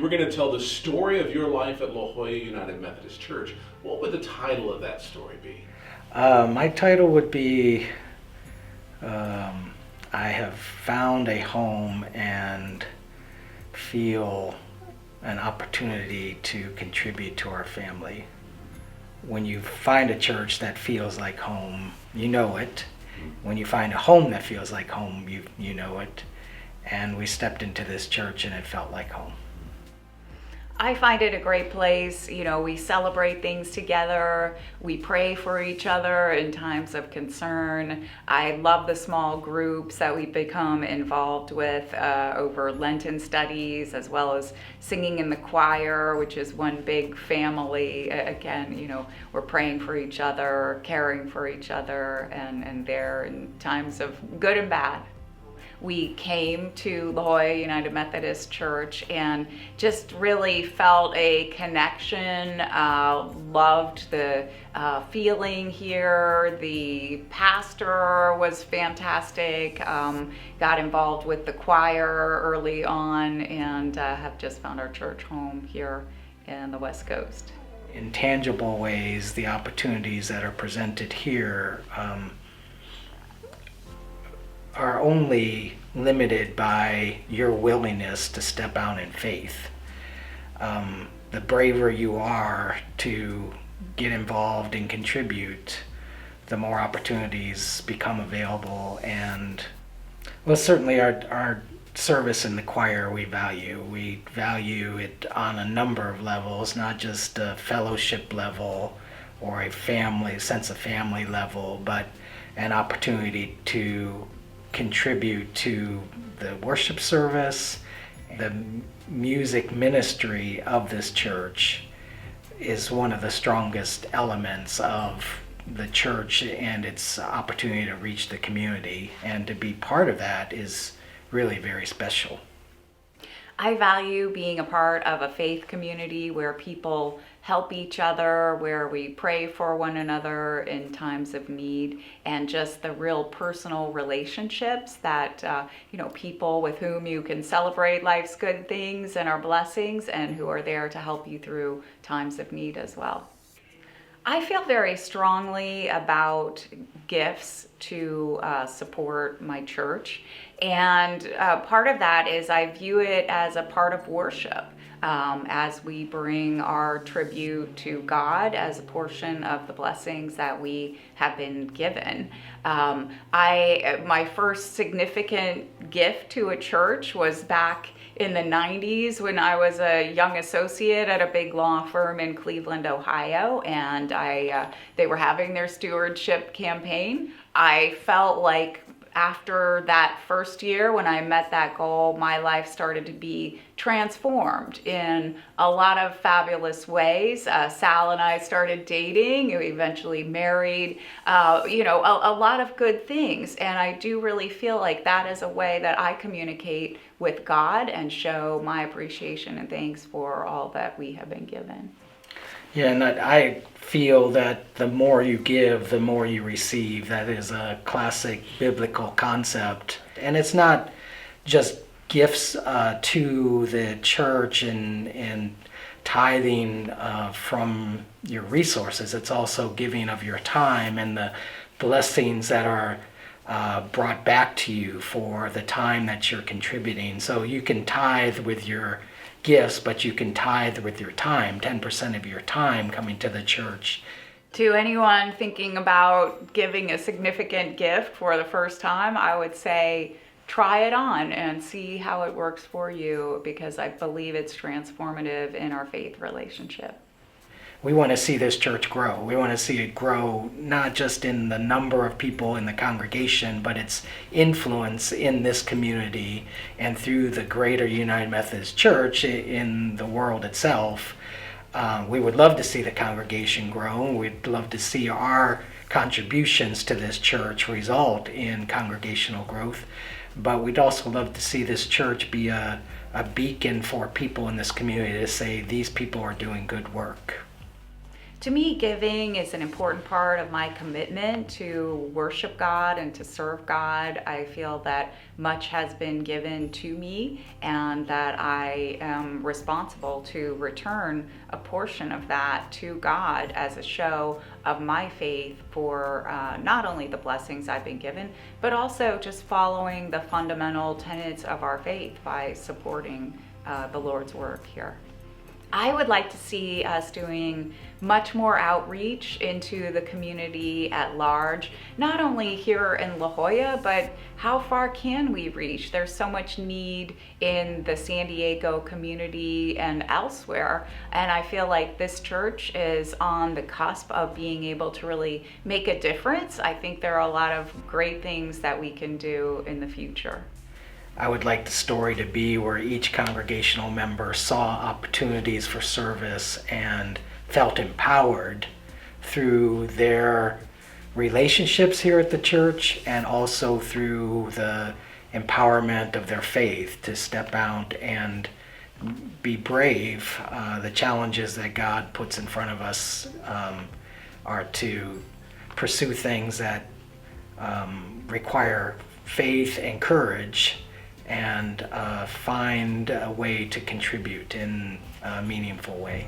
were going to tell the story of your life at La Jolla United Methodist Church, what would the title of that story be? My title would be I have found a home and feel an opportunity to contribute to our family. When you find a church that feels like home, you know it. When you find a home that feels like home, you know it. And we stepped into this church and it felt like home. I find it a great place. You know, we celebrate things together. We pray for each other in times of concern. I love the small groups that we've become involved with over Lenten studies, as well as singing in the choir, which is one big family. Again, you know, we're praying for each other, caring for each other, and there in times of good and bad. We came to La Jolla United Methodist Church and just really felt a connection, loved the feeling here. The pastor was fantastic, got involved with the choir early on, and have just found our church home here in the West Coast. In tangible ways, the opportunities that are presented here are only limited by your willingness to step out in faith. The braver you are to get involved and contribute, the more opportunities become available. And well, certainly our service in the choir we value. We value it on a number of levels, not just a fellowship level or a sense of family level, but an opportunity to contribute to the worship service. The music ministry of this church is one of the strongest elements of the church and its opportunity to reach the community, and to be part of that is really very special. I value being a part of a faith community where people help each other, where we pray for one another in times of need, and just the real personal relationships that, people with whom you can celebrate life's good things and our blessings, and who are there to help you through times of need as well. I feel very strongly about gifts to support my church, and part of that is I view it as a part of worship. As we bring our tribute to God as a portion of the blessings that we have been given. My first significant gift to a church was back in the 90s when I was a young associate at a big law firm in Cleveland, Ohio, and they were having their stewardship campaign. I felt like after that first year, when I met that goal, my life started to be transformed in a lot of fabulous ways. Sal and I started dating, we eventually married, a lot of good things. And I do really feel like that is a way that I communicate with God and show my appreciation and thanks for all that we have been given. Yeah, and I feel that the more you give, the more you receive. That is a classic biblical concept. And it's not just gifts to the church and tithing from your resources. It's also giving of your time and the blessings that are brought back to you for the time that you're contributing. So you can tithe with your gifts, but you can tithe with your time, 10% of your time coming to the church. To anyone thinking about giving a significant gift for the first time, I would say try it on and see how it works for you, because I believe it's transformative in our faith relationship. We want to see this church grow. We want to see it grow not just in the number of people in the congregation, but its influence in this community and through the greater United Methodist Church in the world itself. We would love to see the congregation grow. We'd love to see our contributions to this church result in congregational growth. But we'd also love to see this church be a beacon for people in this community to say, these people are doing good work. To me, giving is an important part of my commitment to worship God and to serve God. I feel that much has been given to me and that I am responsible to return a portion of that to God as a show of my faith for not only the blessings I've been given, but also just following the fundamental tenets of our faith by supporting the Lord's work here. I would like to see us doing much more outreach into the community at large, not only here in La Jolla, but how far can we reach? There's so much need in the San Diego community and elsewhere, and I feel like this church is on the cusp of being able to really make a difference. I think there are a lot of great things that we can do in the future. I would like the story to be where each congregational member saw opportunities for service and felt empowered through their relationships here at the church and also through the empowerment of their faith to step out and be brave. The challenges that God puts in front of us are to pursue things that require faith and courage, and find a way to contribute in a meaningful way.